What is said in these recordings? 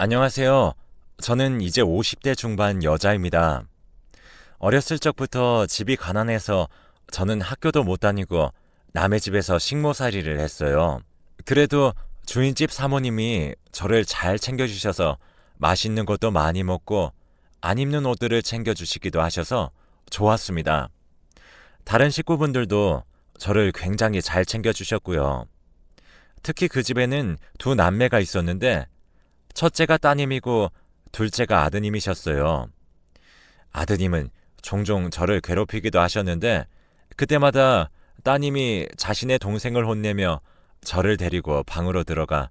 안녕하세요. 저는 이제 50대 중반 여자입니다. 어렸을 적부터 집이 가난해서 저는 학교도 못 다니고 남의 집에서 식모살이를 했어요. 그래도 주인집 사모님이 저를 잘 챙겨주셔서 맛있는 것도 많이 먹고 안 입는 옷들을 챙겨주시기도 하셔서 좋았습니다. 다른 식구분들도 저를 굉장히 잘 챙겨주셨고요. 특히 그 집에는 두 남매가 있었는데 첫째가 따님이고 둘째가 아드님이셨어요. 아드님은 종종 저를 괴롭히기도 하셨는데 그때마다 따님이 자신의 동생을 혼내며 저를 데리고 방으로 들어가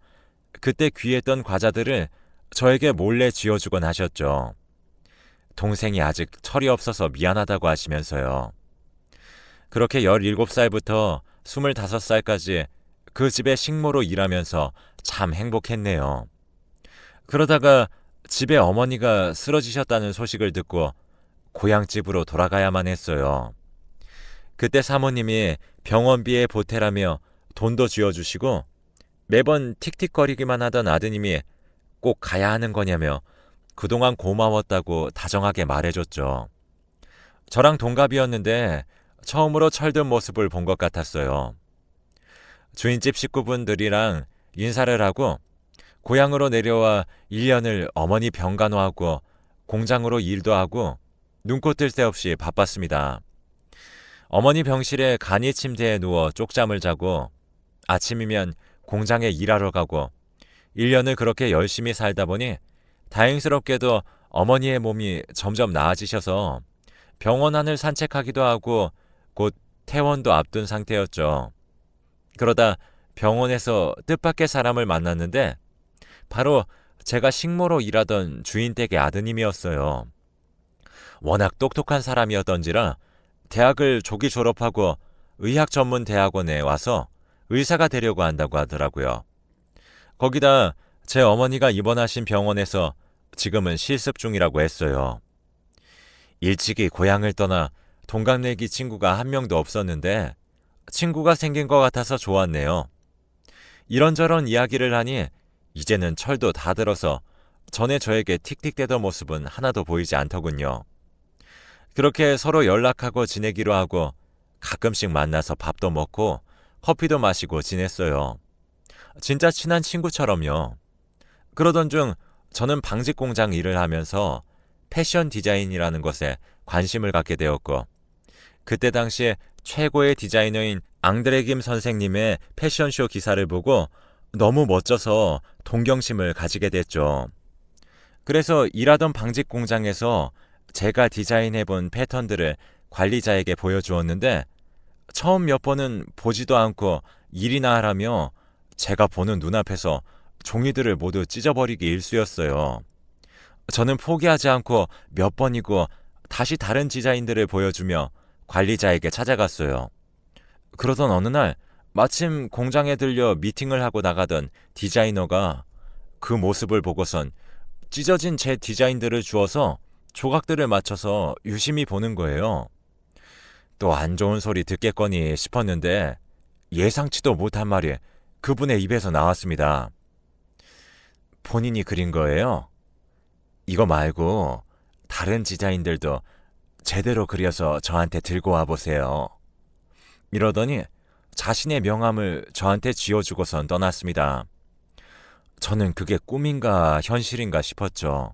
그때 귀했던 과자들을 저에게 몰래 쥐어주곤 하셨죠. 동생이 아직 철이 없어서 미안하다고 하시면서요. 그렇게 17살부터 25살까지 그 집의 식모로 일하면서 참 행복했네요. 그러다가 집에 어머니가 쓰러지셨다는 소식을 듣고 고향집으로 돌아가야만 했어요. 그때 사모님이 병원비에 보태라며 돈도 쥐어주시고 매번 틱틱거리기만 하던 아드님이 꼭 가야 하는 거냐며 그동안 고마웠다고 다정하게 말해줬죠. 저랑 동갑이었는데 처음으로 철든 모습을 본 것 같았어요. 주인집 식구분들이랑 인사를 하고 고향으로 내려와 1년을 어머니 병간호하고 공장으로 일도 하고 눈코 뜰 새 없이 바빴습니다. 어머니 병실에 간이 침대에 누워 쪽잠을 자고 아침이면 공장에 일하러 가고 1년을 그렇게 열심히 살다 보니 다행스럽게도 어머니의 몸이 점점 나아지셔서 병원 안을 산책하기도 하고 곧 퇴원도 앞둔 상태였죠. 그러다 병원에서 뜻밖의 사람을 만났는데 바로 제가 식모로 일하던 주인 댁의 아드님이었어요. 워낙 똑똑한 사람이었던지라 대학을 조기 졸업하고 의학 전문 대학원에 와서 의사가 되려고 한다고 하더라고요. 거기다 제 어머니가 입원하신 병원에서 지금은 실습 중이라고 했어요. 일찍이 고향을 떠나 동갑내기 친구가 한 명도 없었는데 친구가 생긴 것 같아서 좋았네요. 이런저런 이야기를 하니 이제는 철도 다 들어서 전에 저에게 틱틱대던 모습은 하나도 보이지 않더군요. 그렇게 서로 연락하고 지내기로 하고 가끔씩 만나서 밥도 먹고 커피도 마시고 지냈어요. 진짜 친한 친구처럼요. 그러던 중 저는 방직 공장 일을 하면서 패션 디자인이라는 것에 관심을 갖게 되었고 그때 당시에 최고의 디자이너인 앙드레 김 선생님의 패션쇼 기사를 보고 너무 멋져서 동경심을 가지게 됐죠. 그래서 일하던 방직 공장에서 제가 디자인해본 패턴들을 관리자에게 보여주었는데 처음 몇 번은 보지도 않고 일이나 하라며 제가 보는 눈앞에서 종이들을 모두 찢어버리기 일쑤였어요. 저는 포기하지 않고 몇 번이고 다시 다른 디자인들을 보여주며 관리자에게 찾아갔어요. 그러던 어느 날 마침 공장에 들려 미팅을 하고 나가던 디자이너가 그 모습을 보고선 찢어진 제 디자인들을 주어서 조각들을 맞춰서 유심히 보는 거예요. 또 안 좋은 소리 듣겠거니 싶었는데 예상치도 못한 말이 그분의 입에서 나왔습니다. 본인이 그린 거예요? 이거 말고 다른 디자인들도 제대로 그려서 저한테 들고 와보세요. 이러더니 자신의 명함을 저한테 쥐어주고선 떠났습니다. 저는 그게 꿈인가 현실인가 싶었죠.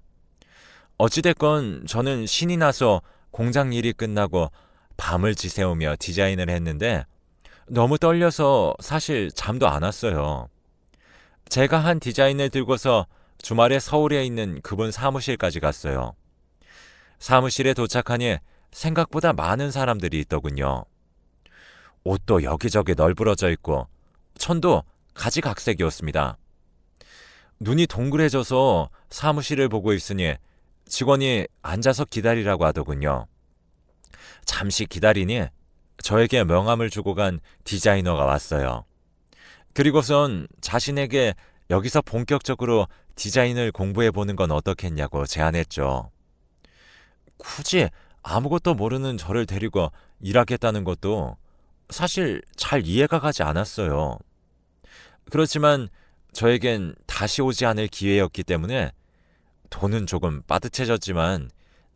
어찌됐건 저는 신이 나서 공장 일이 끝나고 밤을 지새우며 디자인을 했는데 너무 떨려서 사실 잠도 안 왔어요. 제가 한 디자인을 들고서 주말에 서울에 있는 그분 사무실까지 갔어요. 사무실에 도착하니 생각보다 많은 사람들이 있더군요. 옷도 여기저기 널브러져 있고 천도 가지각색이었습니다. 눈이 동그래져서 사무실을 보고 있으니 직원이 앉아서 기다리라고 하더군요. 잠시 기다리니 저에게 명함을 주고 간 디자이너가 왔어요. 그리고선 자신에게 여기서 본격적으로 디자인을 공부해보는 건 어떻겠냐고 제안했죠. 굳이 아무것도 모르는 저를 데리고 일하겠다는 것도 사실 잘 이해가 가지 않았어요. 그렇지만 저에겐 다시 오지 않을 기회였기 때문에 돈은 조금 빠듯해졌지만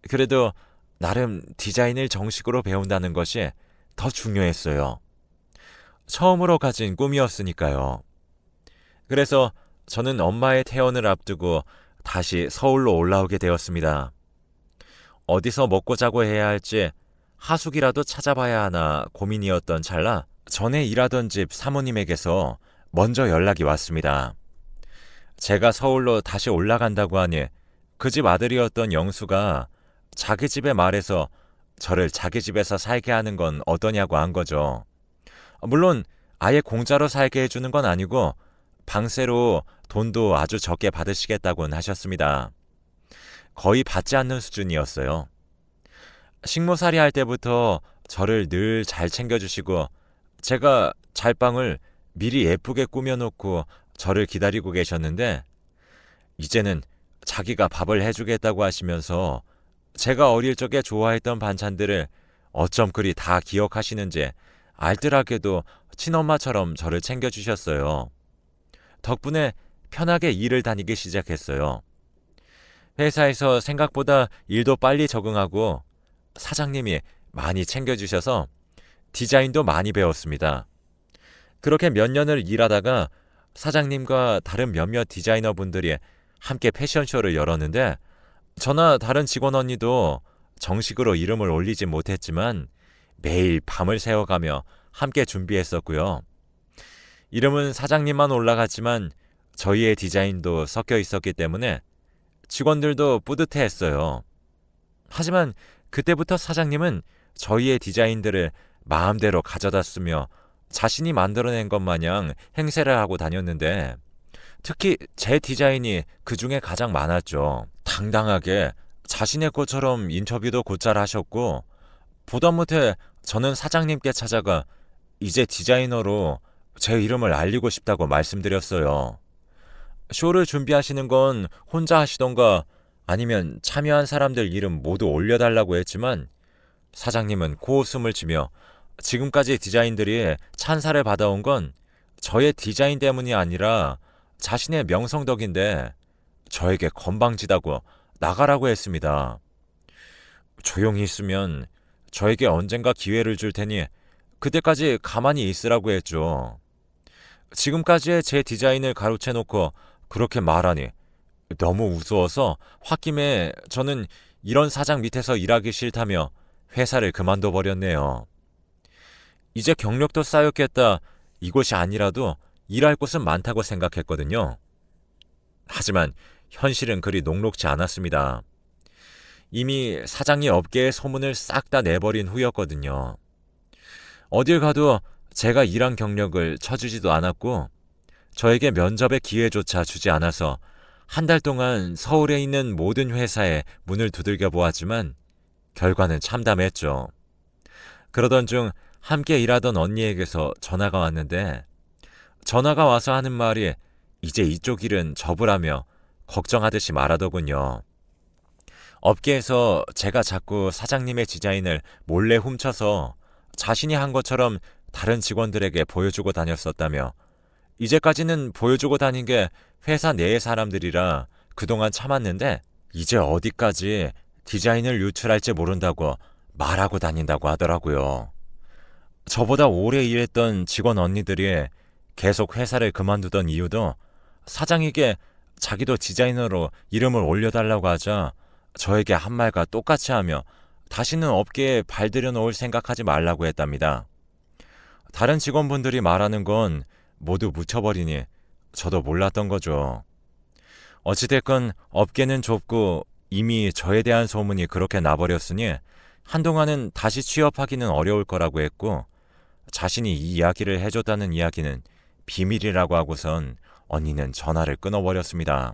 그래도 나름 디자인을 정식으로 배운다는 것이 더 중요했어요. 처음으로 가진 꿈이었으니까요. 그래서 저는 엄마의 퇴원을 앞두고 다시 서울로 올라오게 되었습니다. 어디서 먹고 자고 해야 할지 하숙이라도 찾아봐야 하나 고민이었던 찰나 전에 일하던 집 사모님에게서 먼저 연락이 왔습니다. 제가 서울로 다시 올라간다고 하니 그 집 아들이었던 영수가 자기 집에 말해서 저를 자기 집에서 살게 하는 건 어떠냐고 한 거죠. 물론 아예 공짜로 살게 해주는 건 아니고 방세로 돈도 아주 적게 받으시겠다고는 하셨습니다. 거의 받지 않는 수준이었어요. 식모살이 할 때부터 저를 늘 잘 챙겨주시고 제가 잘 방을 미리 예쁘게 꾸며놓고 저를 기다리고 계셨는데 이제는 자기가 밥을 해주겠다고 하시면서 제가 어릴 적에 좋아했던 반찬들을 어쩜 그리 다 기억하시는지 알뜰하게도 친엄마처럼 저를 챙겨주셨어요. 덕분에 편하게 일을 다니기 시작했어요. 회사에서 생각보다 일도 빨리 적응하고 사장님이 많이 챙겨주셔서 디자인도 많이 배웠습니다. 그렇게 몇 년을 일하다가 사장님과 다른 몇몇 디자이너분들이 함께 패션쇼를 열었는데 저나 다른 직원 언니도 정식으로 이름을 올리지 못했지만 매일 밤을 새워가며 함께 준비했었고요. 이름은 사장님만 올라갔지만 저희의 디자인도 섞여 있었기 때문에 직원들도 뿌듯해했어요. 하지만 그때부터 사장님은 저희의 디자인들을 마음대로 가져다 쓰며 자신이 만들어낸 것 마냥 행세를 하고 다녔는데 특히 제 디자인이 그 중에 가장 많았죠. 당당하게 자신의 것처럼 인터뷰도 곧잘 하셨고 보다 못해 저는 사장님께 찾아가 이제 디자이너로 제 이름을 알리고 싶다고 말씀드렸어요. 쇼를 준비하시는 건 혼자 하시던가 아니면 참여한 사람들 이름 모두 올려달라고 했지만 사장님은 코웃음을 치며 지금까지 디자인들이 찬사를 받아온 건 저의 디자인 때문이 아니라 자신의 명성 덕인데 저에게 건방지다고 나가라고 했습니다. 조용히 있으면 저에게 언젠가 기회를 줄 테니 그때까지 가만히 있으라고 했죠. 지금까지의 제 디자인을 가로채놓고 그렇게 말하니 너무 우스워서 홧김에 저는 이런 사장 밑에서 일하기 싫다며 회사를 그만둬 버렸네요. 이제 경력도 쌓였겠다. 이곳이 아니라도 일할 곳은 많다고 생각했거든요. 하지만 현실은 그리 녹록지 않았습니다. 이미 사장이 업계의 소문을 싹 다 내버린 후였거든요. 어딜 가도 제가 일한 경력을 쳐주지도 않았고 저에게 면접의 기회조차 주지 않아서 한 달 동안 서울에 있는 모든 회사에 문을 두들겨 보았지만 결과는 참담했죠. 그러던 중 함께 일하던 언니에게서 전화가 왔는데 전화가 와서 하는 말이 이제 이쪽 일은 접으라며 걱정하듯이 말하더군요. 업계에서 제가 자꾸 사장님의 디자인을 몰래 훔쳐서 자신이 한 것처럼 다른 직원들에게 보여주고 다녔었다며 이제까지는 보여주고 다닌 게 회사 내의 사람들이라 그동안 참았는데 이제 어디까지 디자인을 유출할지 모른다고 말하고 다닌다고 하더라고요. 저보다 오래 일했던 직원 언니들이 계속 회사를 그만두던 이유도 사장에게 자기도 디자이너로 이름을 올려달라고 하자 저에게 한 말과 똑같이 하며 다시는 업계에 발들여 놓을 생각하지 말라고 했답니다. 다른 직원분들이 말하는 건 모두 묻혀버리니 저도 몰랐던 거죠. 어찌됐건 업계는 좁고 이미 저에 대한 소문이 그렇게 나버렸으니 한동안은 다시 취업하기는 어려울 거라고 했고 자신이 이 이야기를 해줬다는 이야기는 비밀이라고 하고선 언니는 전화를 끊어버렸습니다.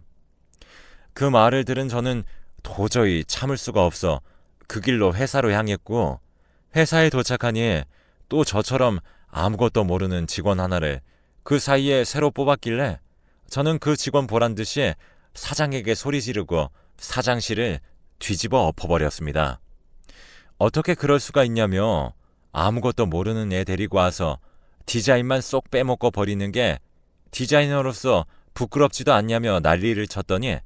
그 말을 들은 저는 도저히 참을 수가 없어 그 길로 회사로 향했고 회사에 도착하니 또 저처럼 아무것도 모르는 직원 하나를 그 사이에 새로 뽑았길래 저는 그 직원 보란 듯이 사장에게 소리 지르고 사장실을 뒤집어 엎어버렸습니다. 어떻게 그럴 수가 있냐며 아무것도 모르는 애 데리고 와서 디자인만 쏙 빼먹고 버리는 게 디자이너로서 부끄럽지도 않냐며 난리를 쳤더니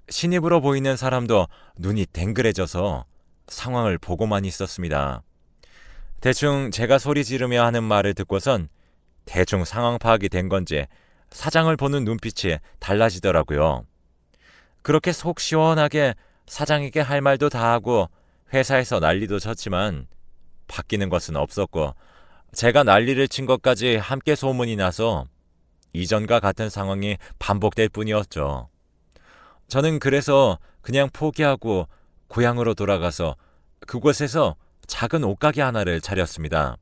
신입으로 보이는 사람도 눈이 댕그레져서 상황을 보고만 있었습니다. 대충 제가 소리 지르며 하는 말을 듣고선 대충 상황 파악이 된 건지 사장을 보는 눈빛이 달라지더라고요. 그렇게 속 시원하게 사장에게 할 말도 다 하고 회사에서 난리도 쳤지만 바뀌는 것은 없었고, 제가 난리를 친 것까지 함께 소문이 나서 이전과 같은 상황이 반복될 뿐이었죠. 저는 그래서 그냥 포기하고 고향으로 돌아가서 그곳에서 작은 옷가게 하나를 차렸습니다.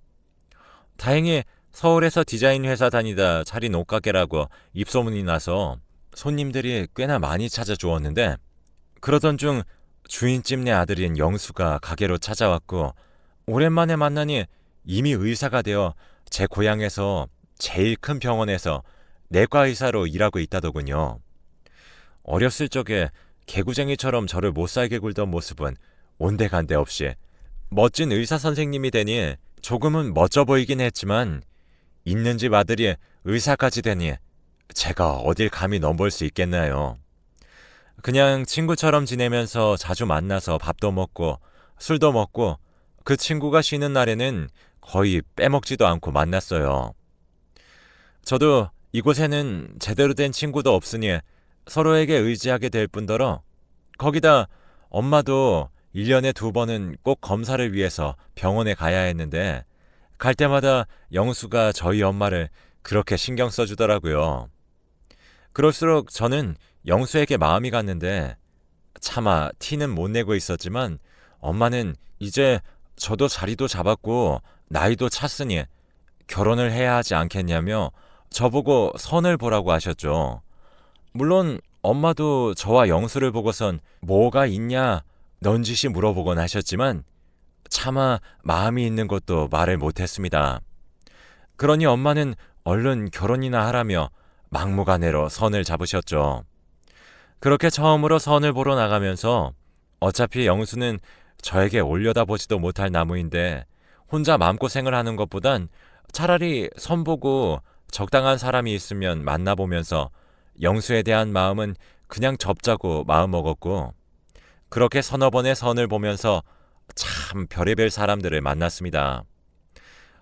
다행히 서울에서 디자인 회사 다니다 차린 옷가게라고 입소문이 나서 손님들이 꽤나 많이 찾아주었는데, 그러던 중 주인집네 아들인 영수가 가게로 찾아왔고, 오랜만에 만나니 이미 의사가 되어 제 고향에서 제일 큰 병원에서 내과 의사로 일하고 있다더군요. 어렸을 적에 개구쟁이처럼 저를 못살게 굴던 모습은 온데간데 없이 멋진 의사 선생님이 되니 조금은 멋져 보이긴 했지만, 있는 집 아들이 의사까지 되니 제가 어딜 감히 넘볼 수 있겠나요. 그냥 친구처럼 지내면서 자주 만나서 밥도 먹고 술도 먹고, 그 친구가 쉬는 날에는 거의 빼먹지도 않고 만났어요. 저도 이곳에는 제대로 된 친구도 없으니 서로에게 의지하게 될 뿐더러, 거기다 엄마도 1년에 2번은 꼭 검사를 위해서 병원에 가야 했는데, 갈 때마다 영수가 저희 엄마를 그렇게 신경 써주더라고요. 그럴수록 저는 영수에게 마음이 갔는데, 차마 티는 못 내고 있었지만 엄마는 이제 저도 자리도 잡았고 나이도 찼으니 결혼을 해야 하지 않겠냐며 저보고 선을 보라고 하셨죠. 물론 엄마도 저와 영수를 보고선 뭐가 있냐 넌지시 물어보곤 하셨지만 차마 마음이 있는 것도 말을 못했습니다. 그러니 엄마는 얼른 결혼이나 하라며 막무가내로 선을 잡으셨죠. 그렇게 처음으로 선을 보러 나가면서 어차피 영수는 저에게 올려다보지도 못할 나무인데 혼자 마음고생을 하는 것보단 차라리 선 보고 적당한 사람이 있으면 만나보면서 영수에 대한 마음은 그냥 접자고 마음먹었고, 그렇게 서너 번의 선을 보면서 참 별의별 사람들을 만났습니다.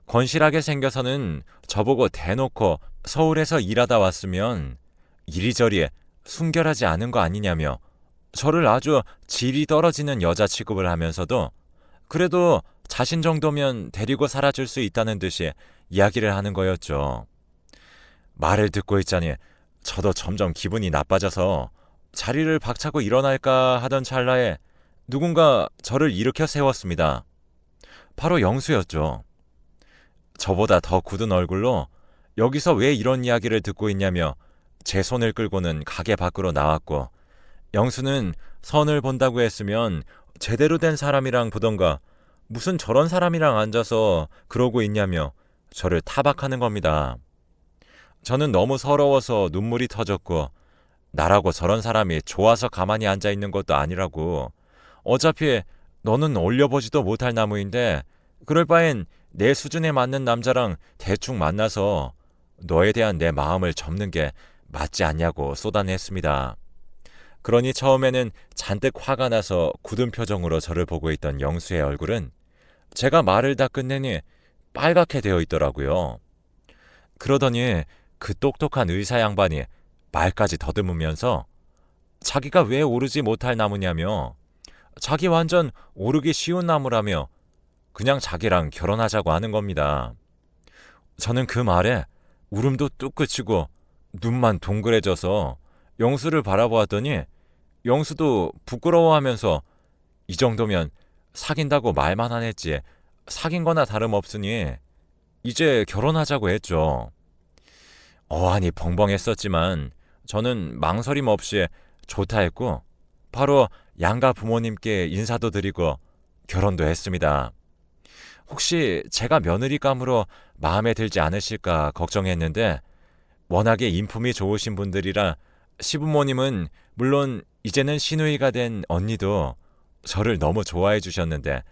건실하게 생겨서는 저보고 대놓고 서울에서 일하다 왔으면 이리저리 순결하지 않은 거 아니냐며 저를 아주 질이 떨어지는 여자 취급을 하면서도 그래도 자신 정도면 데리고 살아줄 수 있다는 듯이 이야기를 하는 거였죠. 말을 듣고 있자니 저도 점점 기분이 나빠져서 자리를 박차고 일어날까 하던 찰나에 누군가 저를 일으켜 세웠습니다. 바로 영수였죠. 저보다 더 굳은 얼굴로 여기서 왜 이런 이야기를 듣고 있냐며 제 손을 끌고는 가게 밖으로 나왔고, 영수는 선을 본다고 했으면 제대로 된 사람이랑 보던가 무슨 저런 사람이랑 앉아서 그러고 있냐며 저를 타박하는 겁니다. 저는 너무 서러워서 눈물이 터졌고, 나라고 저런 사람이 좋아서 가만히 앉아있는 것도 아니라고, 어차피 너는 올려보지도 못할 나무인데 그럴 바엔 내 수준에 맞는 남자랑 대충 만나서 너에 대한 내 마음을 접는 게 맞지 않냐고 쏟아냈습니다. 그러니 처음에는 잔뜩 화가 나서 굳은 표정으로 저를 보고 있던 영수의 얼굴은 제가 말을 다 끝내니 빨갛게 되어 있더라고요. 그러더니 그 똑똑한 의사 양반이 말까지 더듬으면서 자기가 왜 오르지 못할 나무냐며, 자기 완전 오르기 쉬운 나무라며 그냥 자기랑 결혼하자고 하는 겁니다. 저는 그 말에 울음도 뚝 그치고 눈만 동그래져서 영수를 바라보았더니 영수도 부끄러워하면서 이 정도면 사귄다고 말만 안 했지 사귄 거나 다름없으니 이제 결혼하자고 했죠. 어안이 벙벙했었지만 저는 망설임 없이 좋다 했고 바로 양가 부모님께 인사도 드리고 결혼도 했습니다. 혹시 제가 며느리감으로 마음에 들지 않으실까 걱정했는데 워낙에 인품이 좋으신 분들이라 시부모님은 물론 이제는 시누이가 된 언니도 저를 너무 좋아해 주셨는데,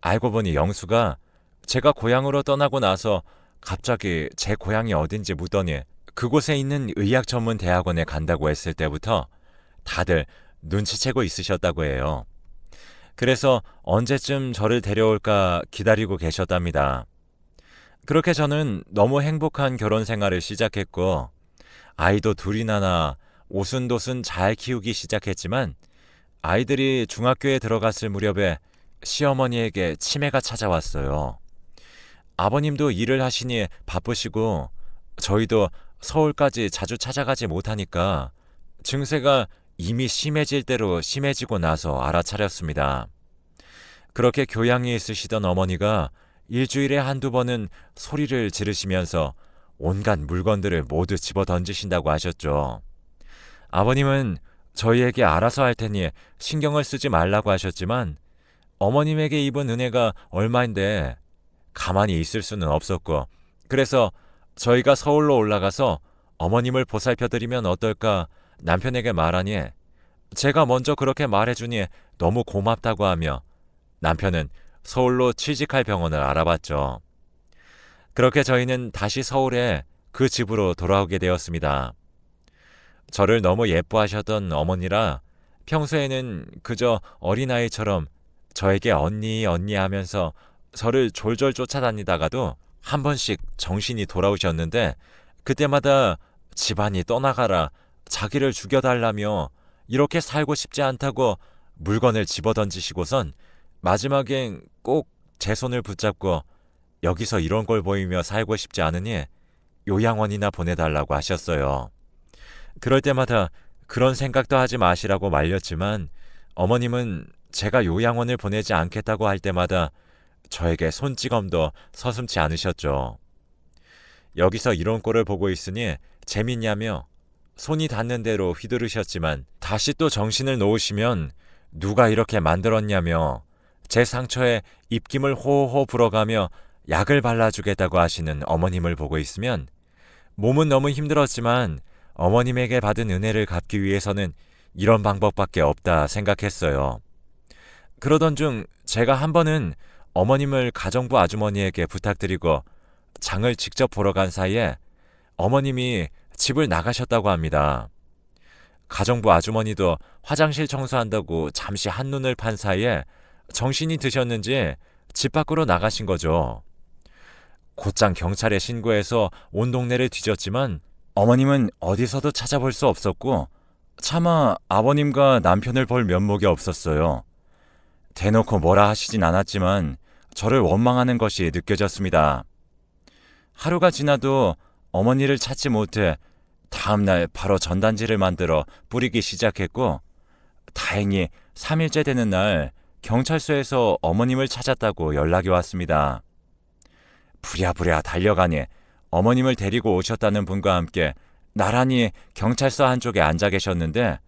알고 보니 영수가 제가 고향으로 떠나고 나서 갑자기 제 고향이 어딘지 묻더니 그곳에 있는 의학 전문 대학원에 간다고 했을 때부터 다들 눈치채고 있으셨다고 해요. 그래서 언제쯤 저를 데려올까 기다리고 계셨답니다. 그렇게 저는 너무 행복한 결혼 생활을 시작했고, 아이도 둘이나 낳아 오순도순 잘 키우기 시작했지만, 아이들이 중학교에 들어갔을 무렵에 시어머니에게 치매가 찾아왔어요. 아버님도 일을 하시니 바쁘시고, 저희도 서울까지 자주 찾아가지 못하니까 증세가 이미 심해질 대로 심해지고 나서 알아차렸습니다. 그렇게 교양이 있으시던 어머니가 일주일에 한두 번은 소리를 지르시면서 온갖 물건들을 모두 집어 던지신다고 하셨죠. 아버님은 저희에게 알아서 할 테니 신경을 쓰지 말라고 하셨지만 어머님에게 입은 은혜가 얼마인데 가만히 있을 수는 없었고, 그래서 저희가 서울로 올라가서 어머님을 보살펴드리면 어떨까 남편에게 말하니, 제가 먼저 그렇게 말해주니 너무 고맙다고 하며 남편은 서울로 취직할 병원을 알아봤죠. 그렇게 저희는 다시 서울에 그 집으로 돌아오게 되었습니다. 저를 너무 예뻐하셨던 어머니라 평소에는 그저 어린아이처럼 저에게 언니 언니 하면서 저를 졸졸 쫓아다니다가도 한 번씩 정신이 돌아오셨는데, 그때마다 집안이 떠나가라, 자기를 죽여달라며 이렇게 살고 싶지 않다고 물건을 집어던지시고선 마지막엔 꼭 제 손을 붙잡고 여기서 이런 걸 보이며 살고 싶지 않으니 요양원이나 보내달라고 하셨어요. 그럴 때마다 그런 생각도 하지 마시라고 말렸지만 어머님은 제가 요양원을 보내지 않겠다고 할 때마다 저에게 손찌검도 서슴지 않으셨죠. 여기서 이런 꼴을 보고 있으니 재밌냐며 손이 닿는 대로 휘두르셨지만 다시 또 정신을 놓으시면 누가 이렇게 만들었냐며 제 상처에 입김을 호호 불어가며 약을 발라주겠다고 하시는 어머님을 보고 있으면 몸은 너무 힘들었지만 어머님에게 받은 은혜를 갚기 위해서는 이런 방법밖에 없다 생각했어요. 그러던 중 제가 한 번은 어머님을 가정부 아주머니에게 부탁드리고 장을 직접 보러 간 사이에 어머님이 집을 나가셨다고 합니다. 가정부 아주머니도 화장실 청소한다고 잠시 한눈을 판 사이에 정신이 드셨는지 집 밖으로 나가신 거죠. 곧장 경찰에 신고해서 온 동네를 뒤졌지만 어머님은 어디서도 찾아볼 수 없었고 차마 아버님과 남편을 볼 면목이 없었어요. 대놓고 뭐라 하시진 않았지만 저를 원망하는 것이 느껴졌습니다. 하루가 지나도 어머니를 찾지 못해 다음날 바로 전단지를 만들어 뿌리기 시작했고, 다행히 3일째 되는 날 경찰서에서 어머님을 찾았다고 연락이 왔습니다. 부랴부랴 달려가니 어머님을 데리고 오셨다는 분과 함께 나란히 경찰서 한쪽에 앉아 계셨는데,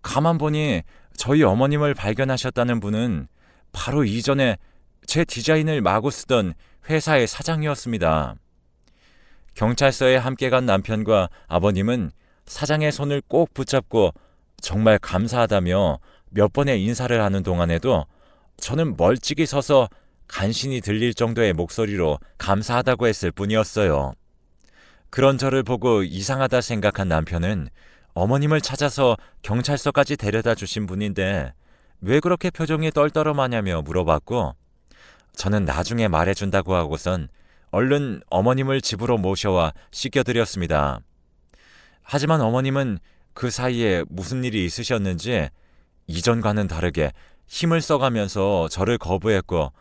가만 보니 저희 어머님을 발견하셨다는 분은 바로 이전에 제 디자인을 마구 쓰던 회사의 사장이었습니다. 경찰서에 함께 간 남편과 아버님은 사장의 손을 꼭 붙잡고 정말 감사하다며 몇 번의 인사를 하는 동안에도 저는 멀찍이 서서 간신히 들릴 정도의 목소리로 감사하다고 했을 뿐이었어요. 그런 저를 보고 이상하다 생각한 남편은 어머님을 찾아서 경찰서까지 데려다 주신 분인데 왜 그렇게 표정이 떨떠름하냐며 물어봤고, 저는 나중에 말해준다고 하고선 얼른 어머님을 집으로 모셔와 씻겨드렸습니다. 하지만 어머님은 그 사이에 무슨 일이 있으셨는지 이전과는 다르게 힘을 써가면서 저를 거부했고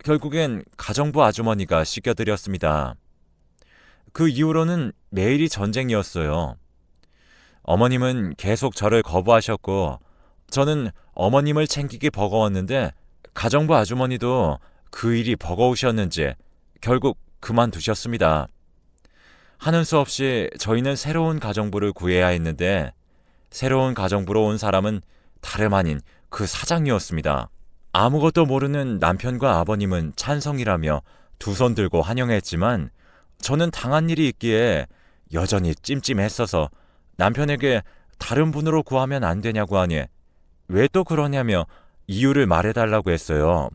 결국엔 가정부 아주머니가 씻겨드렸습니다. 그 이후로는 매일이 전쟁이었어요. 어머님은 계속 저를 거부하셨고 저는 어머님을 챙기기 버거웠는데 가정부 아주머니도 그 일이 버거우셨는지 결국 그만두셨습니다. 하는 수 없이 저희는 새로운 가정부를 구해야 했는데 새로운 가정부로 온 사람은 다름 아닌 그 사장이었습니다. 아무것도 모르는 남편과 아버님은 찬성이라며 두 손 들고 환영했지만 저는 당한 일이 있기에 여전히 찜찜했어서 남편에게 다른 분으로 구하면 안 되냐고 하니 왜 또 그러냐며 이유를 말해달라고 했어요.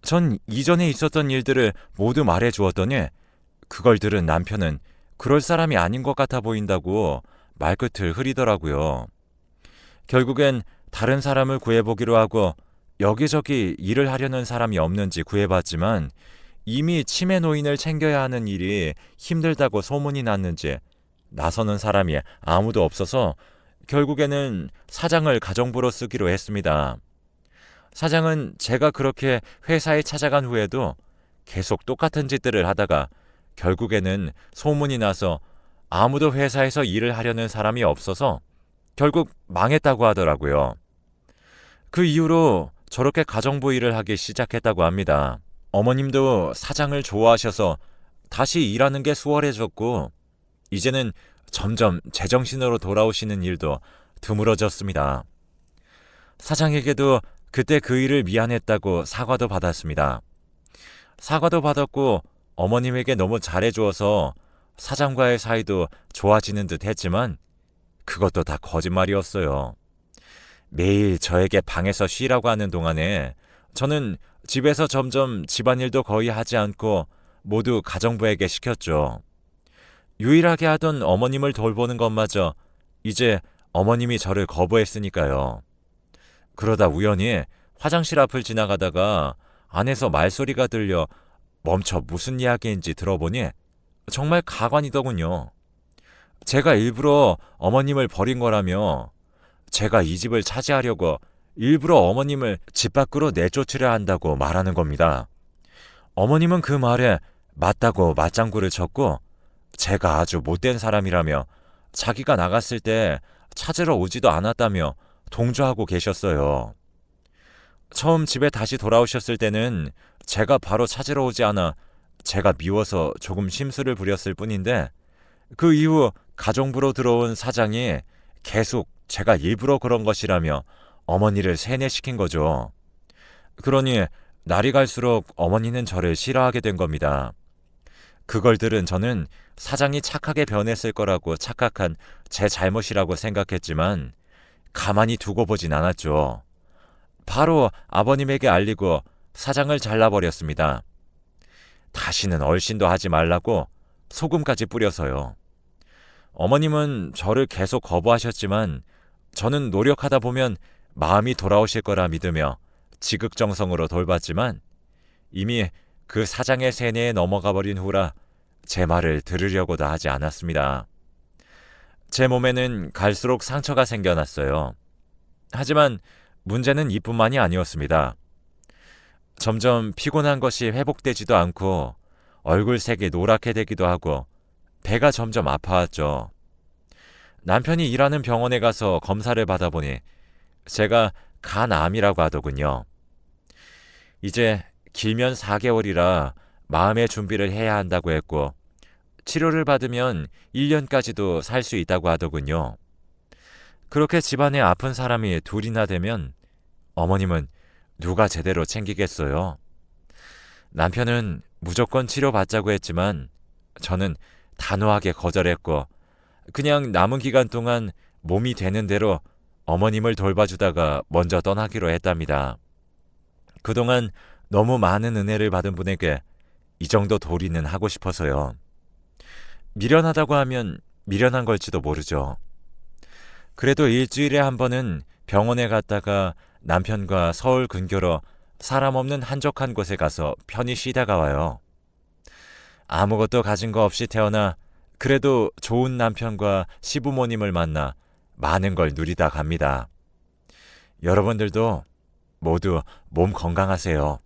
전 이전에 있었던 일들을 모두 말해주었더니 그걸 들은 남편은 그럴 사람이 아닌 것 같아 보인다고 말끝을 흐리더라고요. 결국엔 다른 사람을 구해보기로 하고 여기저기 일을 하려는 사람이 없는지 구해봤지만 이미 치매 노인을 챙겨야 하는 일이 힘들다고 소문이 났는지 나서는 사람이 아무도 없어서 결국에는 사장을 가정부로 쓰기로 했습니다. 사장은 제가 그렇게 회사에 찾아간 후에도 계속 똑같은 짓들을 하다가 결국에는 소문이 나서 아무도 회사에서 일을 하려는 사람이 없어서 결국 망했다고 하더라고요. 그 이후로 저렇게 가정부 일을 하기 시작했다고 합니다. 어머님도 사장을 좋아하셔서 다시 일하는 게 수월해졌고 이제는 점점 제정신으로 돌아오시는 일도 드물어졌습니다. 사장에게도 그때 그 일을 미안했다고 사과도 받았습니다. 사과도 받았고 어머님에게 너무 잘해주어서 사장과의 사이도 좋아지는 듯 했지만 그것도 다 거짓말이었어요. 매일 저에게 방에서 쉬라고 하는 동안에 저는 집에서 점점 집안일도 거의 하지 않고 모두 가정부에게 시켰죠. 유일하게 하던 어머님을 돌보는 것마저 이제 어머님이 저를 거부했으니까요. 그러다 우연히 화장실 앞을 지나가다가 안에서 말소리가 들려 멈춰 무슨 이야기인지 들어보니 정말 가관이더군요. 제가 일부러 어머님을 버린 거라며 제가 이 집을 차지하려고 일부러 어머님을 집 밖으로 내쫓으려 한다고 말하는 겁니다. 어머님은 그 말에 맞다고 맞장구를 쳤고 제가 아주 못된 사람이라며 자기가 나갔을 때 찾으러 오지도 않았다며 동조하고 계셨어요. 처음 집에 다시 돌아오셨을 때는 제가 바로 찾으러 오지 않아 제가 미워서 조금 심술을 부렸을 뿐인데 그 이후 가정부로 들어온 사장이 계속 제가 일부러 그런 것이라며 어머니를 세뇌시킨 거죠. 그러니 날이 갈수록 어머니는 저를 싫어하게 된 겁니다. 그걸 들은 저는 사장이 착하게 변했을 거라고 착각한 제 잘못이라고 생각했지만 가만히 두고 보진 않았죠. 바로 아버님에게 알리고 사장을 잘라버렸습니다. 다시는 얼씬도 하지 말라고 소금까지 뿌려서요. 어머님은 저를 계속 거부하셨지만 저는 노력하다 보면 마음이 돌아오실 거라 믿으며 지극정성으로 돌봤지만 이미 그 사장의 세뇌에 넘어가 버린 후라 제 말을 들으려고도 하지 않았습니다. 제 몸에는 갈수록 상처가 생겨났어요. 하지만 문제는 이뿐만이 아니었습니다. 점점 피곤한 것이 회복되지도 않고 얼굴색이 노랗게 되기도 하고 배가 점점 아파왔죠. 남편이 일하는 병원에 가서 검사를 받아보니 제가 간암이라고 하더군요. 이제 길면 4개월이라 마음의 준비를 해야 한다고 했고 치료를 받으면 1년까지도 살 수 있다고 하더군요. 그렇게 집안에 아픈 사람이 둘이나 되면 어머님은 누가 제대로 챙기겠어요? 남편은 무조건 치료받자고 했지만 저는 단호하게 거절했고 그냥 남은 기간 동안 몸이 되는 대로 어머님을 돌봐주다가 먼저 떠나기로 했답니다. 그동안 너무 많은 은혜를 받은 분에게 이 정도 도리는 하고 싶어서요. 미련하다고 하면 미련한 걸지도 모르죠. 그래도 일주일에 한 번은 병원에 갔다가 남편과 서울 근교로 사람 없는 한적한 곳에 가서 편히 쉬다가 와요. 아무것도 가진 거 없이 태어나 그래도 좋은 남편과 시부모님을 만나 많은 걸 누리다 갑니다. 여러분들도 모두 몸 건강하세요.